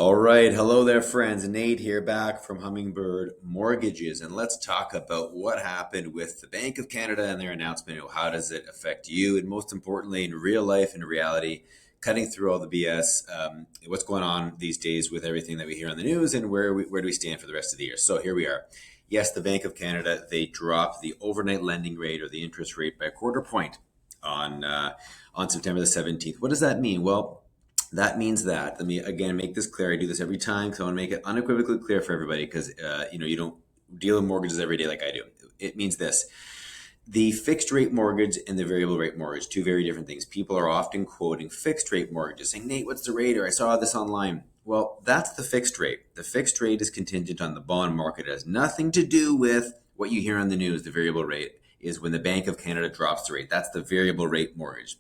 All right. Hello there, friends. Nate here back from Hummingbird Mortgages. And let's talk about what happened with the Bank of Canada and their announcement. How does it affect you? And most importantly, in real life and reality, cutting through all the BS, what's going on these days with everything that we hear on the news and where do we stand for the rest of the year? So here we are. Yes, the Bank of Canada, they dropped the overnight lending rate or the interest rate by a quarter point on, on September the 17th. What does that mean? Well, that means that, let me again make this clear. I do this every time because I want to make it unequivocally clear for everybody because, you don't deal in mortgages every day like I do. It means this. The fixed rate mortgage and the variable rate mortgage, two very different things. People are often quoting fixed rate mortgages saying, Nate, what's the rate? Or I saw this online. Well, that's the fixed rate. The fixed rate is contingent on the bond market. It has nothing to do with what you hear on the news. The variable rate is when the Bank of Canada drops the rate. That's the variable rate mortgage.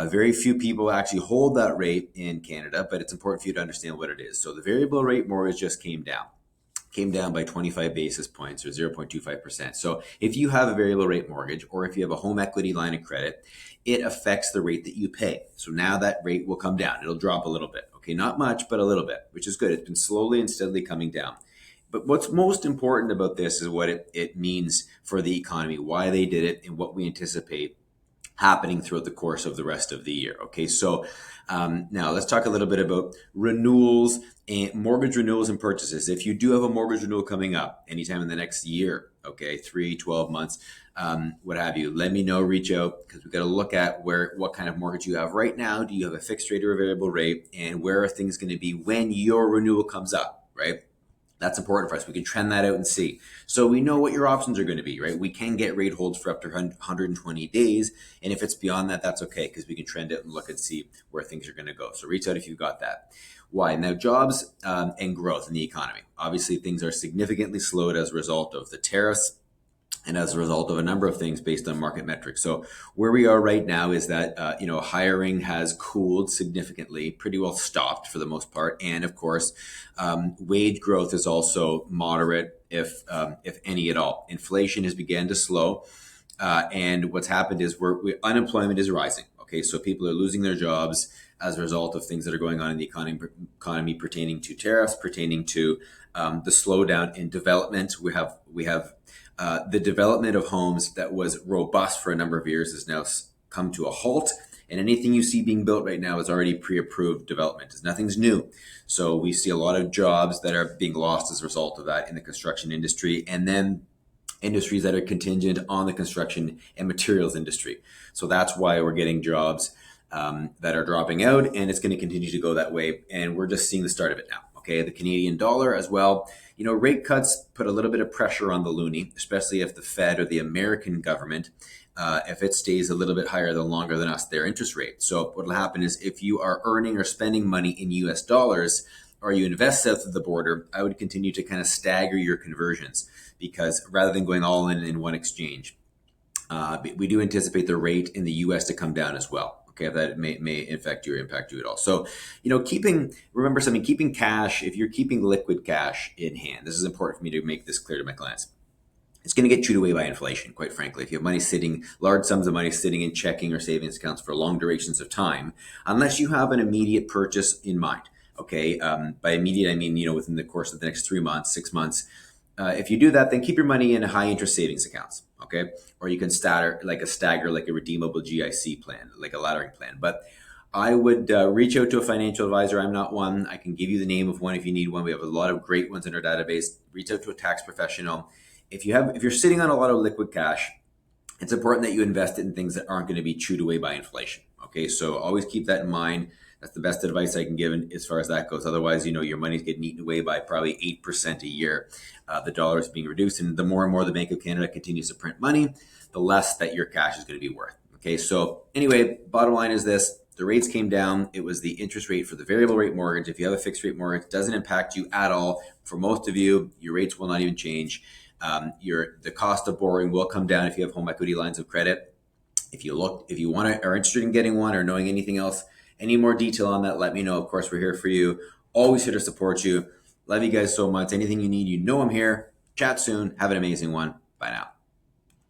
Very few people actually hold that rate in Canada, but it's important for you to understand what it is. So the variable rate mortgage just came down by 25 basis points or 0.25%. So if you have a variable rate mortgage or if you have a home equity line of credit, it affects the rate that you pay. So now that rate will come down. It'll drop a little bit. Okay, not much, but a little bit, which is good. It's been slowly and steadily coming down. But what's most important about this is what it means for the economy, why they did it, and what we anticipate happening throughout the course of the rest of the year. Okay, so now let's talk a little bit about renewals and mortgage renewals and purchases. If you do have a mortgage renewal coming up anytime in the next year, okay, 12 months, what have you, let me know, reach out, because we've got to look at what kind of mortgage you have right now. Do you have a fixed rate or a variable rate? And where are things going to be when your renewal comes up, right? That's important for us. We can trend that out and see. So we know what your options are going to be, right? We can get rate holds for up to 120 days. And if it's beyond that, that's okay because we can trend it and look and see where things are going to go. So reach out if you've got that. Why? Now, jobs and growth in the economy. Obviously, things are significantly slowed as a result of the tariffs and as a result of a number of things based on market metrics. So where we are right now is that hiring has cooled significantly, pretty well stopped for the most part, and of course, wage growth is also moderate, if any at all. Inflation has begun to slow, and what's happened is unemployment is rising. Okay, so people are losing their jobs as a result of things that are going on in the economy pertaining to tariffs, pertaining to the slowdown in development. We have the development of homes that was robust for a number of years has now come to a halt. And anything you see being built right now is already pre-approved development. Nothing's new. So we see a lot of jobs that are being lost as a result of that in the construction industry. And then industries that are contingent on the construction and materials industry. So that's why we're getting jobs that are dropping out, and it's going to continue to go that way. And we're just seeing the start of it now. Okay, the Canadian dollar as well. Rate cuts put a little bit of pressure on the loonie, especially if the Fed or the American government, if it stays a little bit higher than longer than us, their interest rate. So what will happen is if you are earning or spending money in US dollars, or you invest south of the border, I would continue to kind of stagger your conversions because rather than going all in one exchange, we do anticipate the rate in the US to come down as well. Okay, that may affect you or impact you at all. So, remember something, keeping cash, if you're keeping liquid cash in hand, this is important for me to make this clear to my clients. It's going to get chewed away by inflation, quite frankly. If you have large sums of money sitting in checking or savings accounts for long durations of time, unless you have an immediate purchase in mind. Okay, by immediate, I mean, within the course of the next 3 months, 6 months. If you do that, then keep your money in high interest savings accounts. Okay, or you can stagger like a redeemable GIC plan, like a laddering plan. But I would reach out to a financial advisor. I'm not one. I can give you the name of one if you need one. We have a lot of great ones in our database. Reach out to a tax professional. If you're sitting on a lot of liquid cash, it's important that you invest it in things that aren't going to be chewed away by inflation. Okay, so always keep that in mind. That's the best advice I can give as far as that goes. Otherwise, your money's getting eaten away by probably 8% a year. The dollar is being reduced, and the more and more the Bank of Canada continues to print money, the less that your cash is going to be worth. Okay, so anyway, bottom line is this. The rates came down. It was the interest rate for the variable rate mortgage. If you have a fixed rate mortgage, it doesn't impact you at all. For most of you, your rates will not even change. The cost of borrowing will come down if you have home equity lines of credit. If you are interested in getting one or knowing anything else, any more detail on that, let me know. Of course, we're here for you. Always here to support you. Love you guys so much. Anything you need, I'm here. Chat soon. Have an amazing one. Bye now.